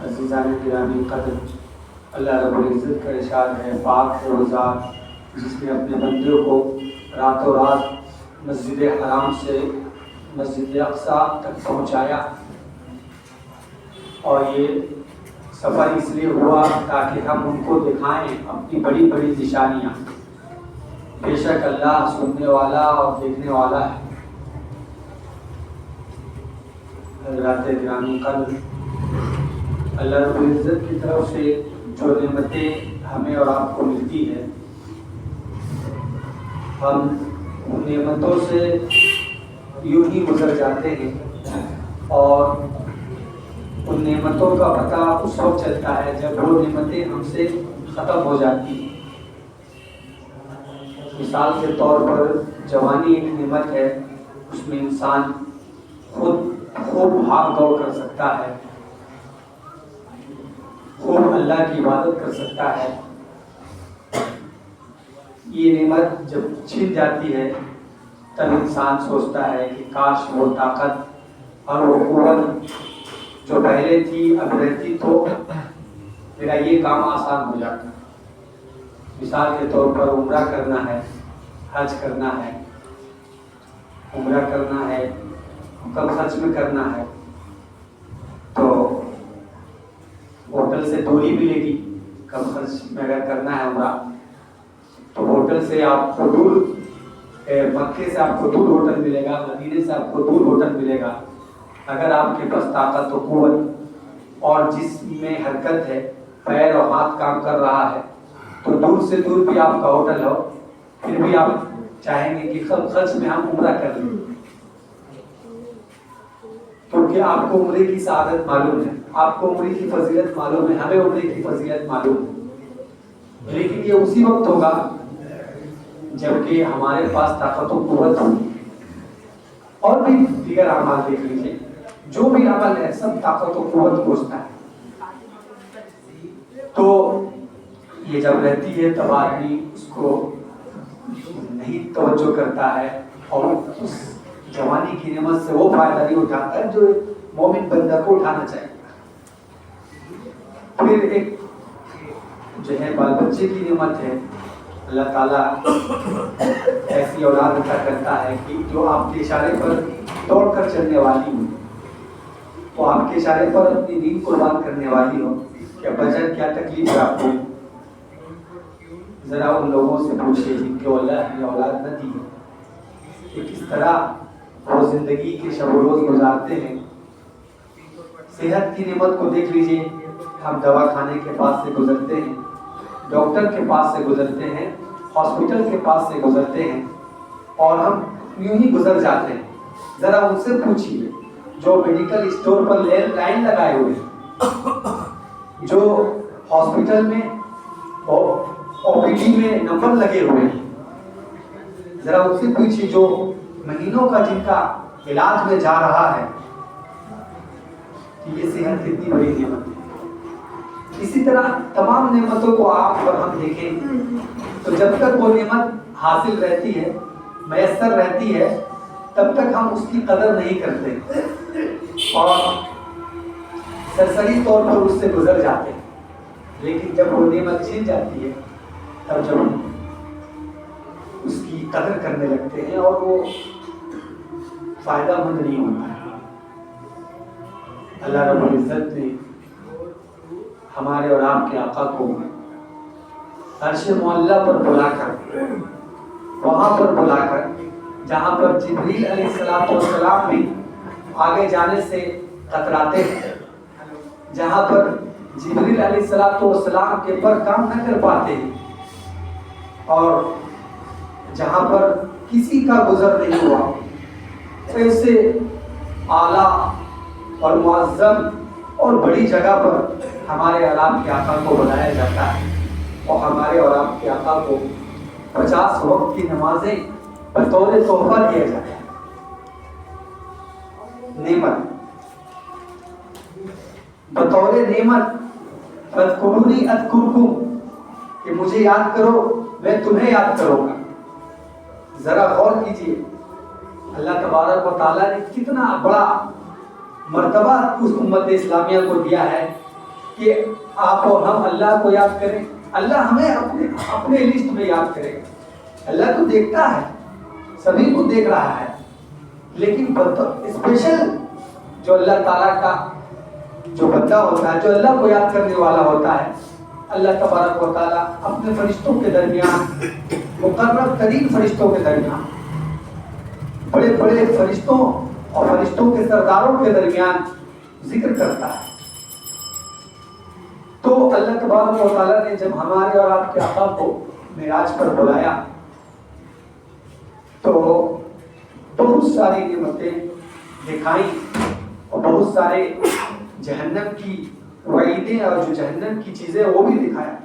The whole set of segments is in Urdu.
عزیزان گرامی قدر، اللہ رب العزت کا ارشاد ہے، پاک ہے وہ ذات جس نے اپنے بندوں کو راتوں رات مسجد حرام سے مسجد اقصیٰ تک پہنچایا، اور یہ سفر اس لیے ہوا تاکہ ہم ان کو دکھائیں اپنی بڑی بڑی نشانیاں۔ بے شک اللہ سننے والا اور دیکھنے والا ہے۔ حضرات گرامی قدر، اللہ رب العزت کی طرف سے جو نعمتیں ہمیں اور آپ کو ملتی ہے، ہم ان نعمتوں سے یوں ہی گزر جاتے ہیں، اور ان نعمتوں کا پتہ اس وقت چلتا ہے جب وہ نعمتیں ہم سے ختم ہو جاتی ہیں۔ مثال کے طور پر جوانی ایک نعمت ہے، اس میں انسان خود خوب بھاگ دوڑ کر سکتا ہے، خوب اللہ کی عبادت کر سکتا ہے۔ یہ نعمت جب چھن جاتی ہے تب انسان سوچتا ہے کہ کاش وہ طاقت اور وہ قوت جو پہلے تھی اب رہتی تو میرا یہ کام آسان ہو جاتا۔ مثال کے طور پر عمرہ کرنا ہے، حج کرنا ہے، عمرہ کرنا ہے، کم خرچ میں کرنا ہے، تو ہوٹل سے دوری ملے گی۔ کم خرچ میں اگر کرنا ہے عمرہ تو ہوٹل سے آپ کو دور، مکے سے آپ کو دور ہوٹل ملے گا، مدینے سے آپ کو دور ہوٹل ملے گا۔ اگر آپ کے پاس طاقت و قوت اور جسم میں حرکت ہے، پیر اور ہاتھ کام کر رہا ہے، تو دور سے دور بھی آپ کا ہوٹل ہو، پھر بھی آپ چاہیں گے کہ کم خرچ میں ہم عمرہ کر لیں، کیونکہ آپ کو عمرے کی سعادت معلوم ہے، آپ کو عمرے کی فضیلت معلوم ہے، ہمیں عمرے کی فضیلت معلوم ہے۔ لیکن یہ اسی وقت ہوگا جبکہ ہمارے پاس طاقت و قوت ہو۔ اور بھی دیگر اعمال دیکھ لیجیے، جو بھی عمل ہے سب طاقت و قوت پوچھتا ہے۔ تو یہ جب رہتی ہے تب آدمی اس کو نہیں توجہ کرتا ہے، اور اس جوانی کی نعمت سے وہ فائدہ نہیں اٹھاتا ہے جو مومن بندہ کو اٹھانا چاہیے۔ پھر ایک جو ہے بال بچے کی نعمت ہے، اللہ تعالیٰ ایسی اولاد عطا کرتا ہے کہ جو آپ کے اشارے پر دوڑ کر چلنے والی ہو، وہ آپ کے اشارے پر اپنی دین قربان کرنے والی ہو کہ بجن کیا تکلیف ہے آپ کو۔ ذرا ان لوگوں سے پوچھئے جن کے اللہ نے اولاد نہ دی کہ کس طرح وہ زندگی کے شب و روز گزارتے ہیں۔ صحت کی نعمت کو دیکھ لیجئے، ہم دوا خانے کے پاس سے گزرتے ہیں، ڈاکٹر کے پاس سے گزرتے ہیں، ہاسپٹل کے پاس سے گزرتے ہیں، اور ہم یوں ہی گزر جاتے ہیں۔ ذرا ان سے پوچھئے جو میڈیکل اسٹور پر لائن لگائے ہوئے ہیں، جو ہاسپٹل میں او پی ڈی میں نمبر لگے ہوئے ہیں، ذرا ان سے پوچھئے جو مہینوں کا جن کا علاج میں جا رہا ہے کہ یہ صحت کتنی بڑی نعمت ہے۔ اسی طرح تمام نعمتوں کو آپ اور ہم دیکھیں تو جب تک وہ نعمت حاصل رہتی ہے، میسر رہتی ہے، تب تک ہم اس کی قدر نہیں کرتے اور سرسری طور پر اس سے گزر جاتے ہیں۔ لیکن جب وہ نعمت چھن جاتی ہے تب جب ہم اس کی قدر کرنے لگتے ہیں اور وہ فائدہ مند نہیں ہوتا ہے۔ اللہ رب العزت نے ہمارے اور آپ کے آقا کو عرش معلیٰ پر بلا کر، وہاں پر بلا کر جہاں پر جبریل علیہ السلام بھی آگے جانے سے کتراتے ہیں، جہاں پر جبریل علیہ السلام کے پر کام نہ کر پاتے ہیں، اور جہاں پر کسی کا گزر نہیں ہوا، ایسے اعلیٰ اور معظم اور بڑی جگہ پر ہمارے اور آپ کے آقا کو بلایا جاتا ہے، اور ہمارے اور آپ کے آقا کو 50 وقت کی نمازیں بطور تحفہ دیا جاتا ہے۔ نعمت بطور نعمت، فاذکرونی اذکرکم، کہ مجھے یاد کرو میں تمہیں یاد کروں گا۔ ذرا غور کیجئے اللہ تبارک و تعالیٰ نے کتنا بڑا مرتبہ اس امت اسلامیہ کو دیا ہے کہ آپ اور ہم اللہ کو یاد کریں، اللہ ہمیں اپنے لسٹ میں یاد کرے گا۔ اللہ تو دیکھتا ہے، سبھی کو دیکھ رہا ہے، لیکن اسپیشل جو اللہ تعالیٰ کا جو بندہ ہوتا ہے، جو اللہ کو یاد کرنے والا ہوتا ہے، اللہ تبارک و تعالیٰ اپنے فرشتوں کے درمیان، مقرب ترین فرشتوں کے درمیان، بڑے بڑے فرشتوں اور فرشتوں کے سرداروں کے درمیان ذکر کرتا ہے۔ تو اللہ تبارک و تعالیٰ نے جب ہمارے اور آپ کے آقا کو معراج پر بلایا تو بہت ساری نعمتیں دکھائیں اور بہت سارے جہنم کی وعیدیں اور جو جہنم کی چیزیں وہ بھی دکھایا۔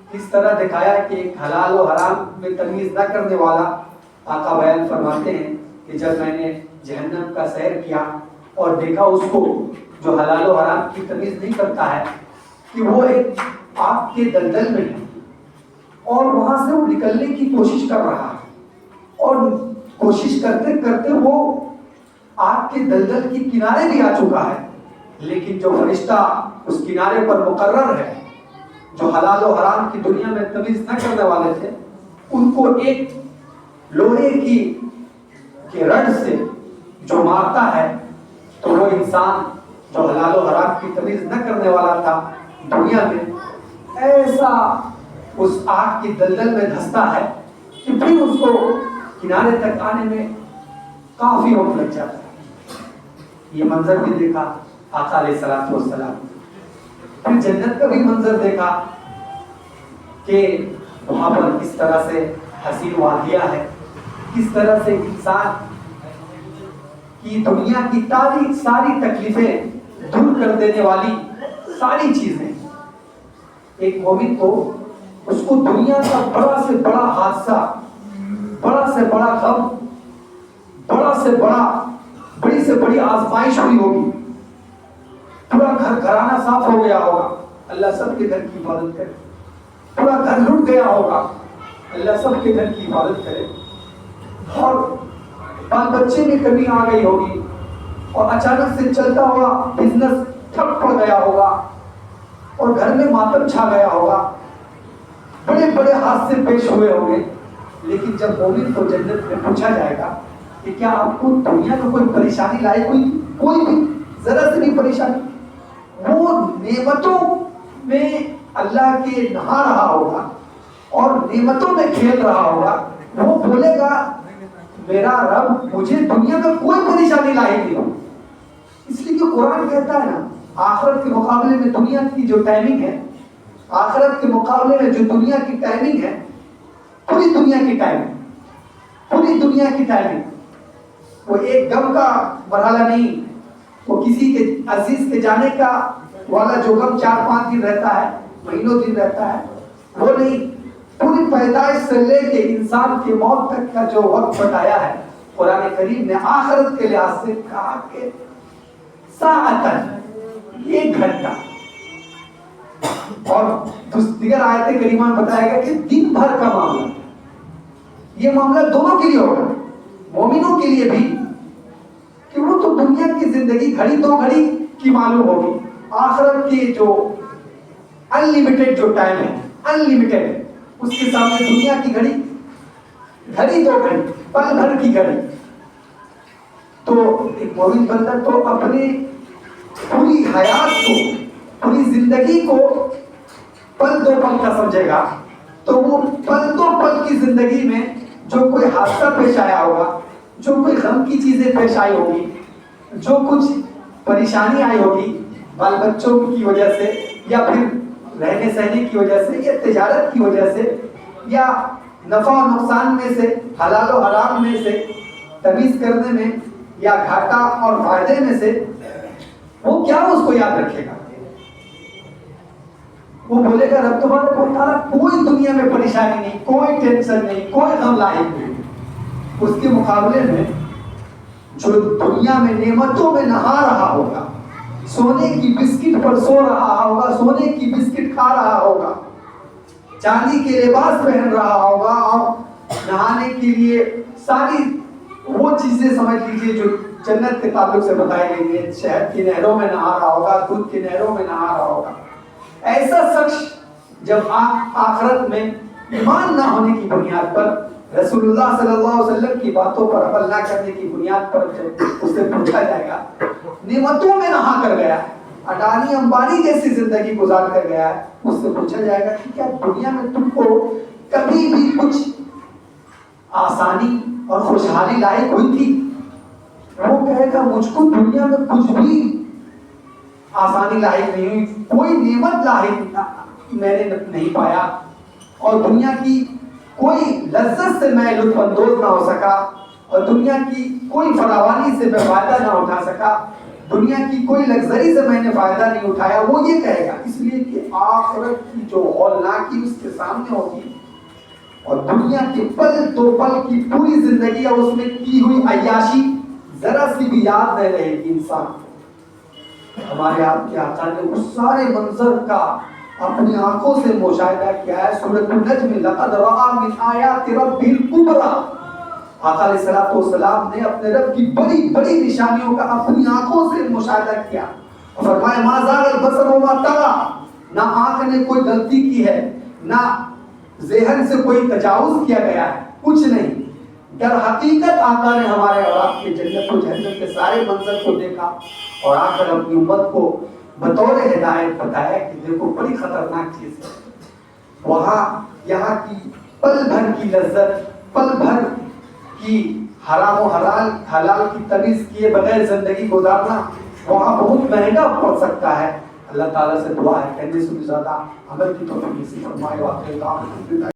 اس طرح دکھایا کہ ایک حلال و حرام میں تمیز نہ کرنے والا آقا بیان فرماتے ہیں کہ جب میں نے جہنم کا سیر کیا اور دیکھا اس کو جو حلال و حرام کی تمیز نہیں کرتا ہے کہ وہ ایک آگ کے دلدل میں ہے اور وہاں سے وہ نکلنے کی کوشش کر رہا ہے اور کوشش کرتے کرتے وہ آگ کے دلدل کی کنارے بھی آ چکا ہے، لیکن جو فرشتہ اس کنارے پر مقرر ہے، جو حلال و حرام کی دنیا میں تمیز نہ کرنے والے تھے، ان کو ایک لوہے کی رڈ سے جو مارتا ہے تو وہ انسان جو حلال و حرام کی تمیز نہ کرنے والا تھا دنیا میں، ایسا اس آگ کی دلدل میں دھستا ہے کہ پھر اس کو کنارے تک آنے میں کافی وقت لگ جاتا ہے۔ یہ منظر بھی دیکھا آقا علیہ الصلوۃ والسلام۔ پھر جنت کا بھی منظر دیکھا کہ وہاں پر کس طرح سے حسین وادیاں ہے، کس طرح سے انسان کی دنیا کی ساری تکلیفیں دور کر دینے والی ساری چیزیں۔ ایک مومن کو اس کو دنیا کا بڑا سے بڑا حادثہ، بڑا سے بڑا غم، بڑی سے بڑی آزمائش ہوئی ہوگی، پورا گھر گھرانہ صاف ہو گیا ہوگا، اللہ سب کے گھر کی حفاظت کرے، پورا گھر لٹ گیا ہوگا، اللہ سب کے گھر کی حفاظت کرے، اور بال بچے میں کمی آ گئی ہوگی اور اچانک سے چلتا ہوا بزنس ٹھپ پڑ گیا ہوگا اور گھر میں ماتم چھا گیا ہوگا، بڑے بڑے حادثے پیش ہوئے ہوں گے، لیکن جب مومن کو جنت میں پوچھا جائے گا کہ کیا آپ کو دنیا میں کوئی پریشانی لائی ہوئی، کوئی بھی ذرا سے بھی پریشانی، وہ نعمتوں میں اللہ کے نہا رہا ہوگا اور نعمتوں میں کھیل رہا ہوگا، وہ بولے گا میرا رب مجھے دنیا میں کوئی پریشانی لائی نہیں۔ اس لیے کہ قرآن کہتا ہے نا، آخرت کے مقابلے میں دنیا کی جو ٹائمنگ ہے، آخرت کے مقابلے میں جو دنیا کی ٹائمنگ ہے، پوری دنیا کی ٹائمنگ وہ ایک غم کا مرحلہ نہیں، وہ کسی کے عزیز کے جانے کا والا جو غم 4-5 دن رہتا ہے، مہینوں دن رہتا ہے، وہ نہیں، پوری پیدائش سے لے کے انسان کی موت تک کا جو وقت بتایا ہے قرآن کریم نے آخرت کے لحاظ سے کہا کہ ساعتن، 1 گھنٹہ، اور دیگر آیت کریمہ میں بتایا گیا کہ دن بھر کا معاملہ، یہ معاملہ دونوں کے لیے ہوگا، مومنوں کے لیے بھی، کہ وہ تو دنیا کی زندگی گھڑی 2 گھڑی کی معلوم ہوگی، آخرت کی جو انلیمیٹڈ جو ٹائم ہے، انلیمیٹڈ، اس کے سامنے دنیا کی گھڑی 2 گھڑی، پل بھر کی گھڑی۔ تو ایک مومن بندہ تو اپنی پوری حیات کو، پوری زندگی کو پل 2 پل کا سمجھے گا، تو وہ پل 2 پل کی زندگی میں جو کوئی حادثہ پیش آیا ہوگا، جو کوئی غم کی چیزیں پیش آئی ہوگی، جو کچھ پریشانی آئی ہوگی بال بچوں کی وجہ سے، یا پھر رہنے سہنے کی وجہ سے، یا تجارت کی وجہ سے، یا نفع و نقصان میں سے، حلال و حرام میں سے تمیز کرنے میں، یا گھاٹا اور فائدے میں سے، وہ کیا اس کو یاد رکھے گا؟ وہ بولے گا رب تبارک و تعالیٰ کوئی دنیا میں پریشانی نہیں، کوئی ٹینشن نہیں، کوئی غم لاحق نہیں۔ اس کے مقابلے میں جو دنیا میں نعمتوں میں نہا رہا ہوگا، سونے کی بسکٹ پر سو رہا ہوگا، سونے کی بسکٹ کھا رہا ہوگا، چاندی کے لباس پہن رہا ہوگا، اور نہانے کے لیے ساری وہ چیزیں سمجھ لیجیے جو جنت کے تعلق سے بتائی گئی ہے، شہد کی نہروں میں نہا رہا ہوگا، دودھ کی نہروں میں نہا رہا ہوگا۔ ایسا شخص جب آخرت میں ایمان نہ ہونے کی بنیاد پر، رسول اللہ صلی اللہ علیہ وسلم کی باتوں پر عمل نہ کرنے کی بنیاد پر جب اس سے پوچھا جائے گا، نعمتوں میں نہا کر گیا، اڈانی امبانی جیسی زندگی گزار کر گیا ہے، اس سے پوچھا جائے گا کہ کیا دنیا میں تم کو کبھی بھی کچھ آسانی اور خوشحالی لاحق ہوئی تھی؟ وہ کہے گا مجھ کو دنیا میں کچھ بھی آسانی لاحق نہیں ہوئی، کوئی نعمت لاحق میں نے نہیں پایا، اور دنیا کی کوئی لذت سے میں لطف اندوز نہ ہو سکا، اور دنیا کی کوئی فراوانی سے میں فائدہ نہ اٹھا سکا، دنیا کی کوئی لگژری سے میں نے فائدہ نہیں اٹھایا۔ وہ یہ کہے گا، اس لیے کہ آخرت کی جو ہولناکی اس کے سامنے ہوگی، اور دنیا کے پل دو پل کی پوری زندگی اور اس میں کی ہوئی عیاشی ذرا سی بھی یاد نہیں رہے گی انسان۔ ہمارے آپ کے آقا نے اس سارے منظر کا اپنی آنکھوں سے مشاہدہ کیا ہے۔ سورۃ النجم، لقد رأى من آیات ربہ الکبریٰ، آقا علیہ الصلوۃ والسلام نے اپنے رب کی بڑی بڑی نشانیوں کا اپنی آنکھوں سے مشاہدہ کیا، اور فرمایا ما زاغ البصر وما طغى، نہ آنکھ نے کوئی غلطی کی ہے، نہ ذہن سے کوئی تجاوز کیا گیا ہے، کچھ نہیں۔ در حقیقت آقا نے ہمارے اور آپ کے جنت و جہنم کے سارے منظر کو دیکھا، اور آ کر اپنی امت کو بطور ہدایت بتایا کہ دیکھو بڑی خطرناک چیز ہے، وہاں یہاں کی پل بھر کی لذت، پل بھر کی حرام و حلال کی تمیز کیے بغیر زندگی گزارنا وہاں بہت مہنگا پڑ سکتا ہے۔ اللہ تعالیٰ سے دعا ہے، کہنے سے بھی زیادہ عمل کی توفیق نصیب فرمائے۔ واقعی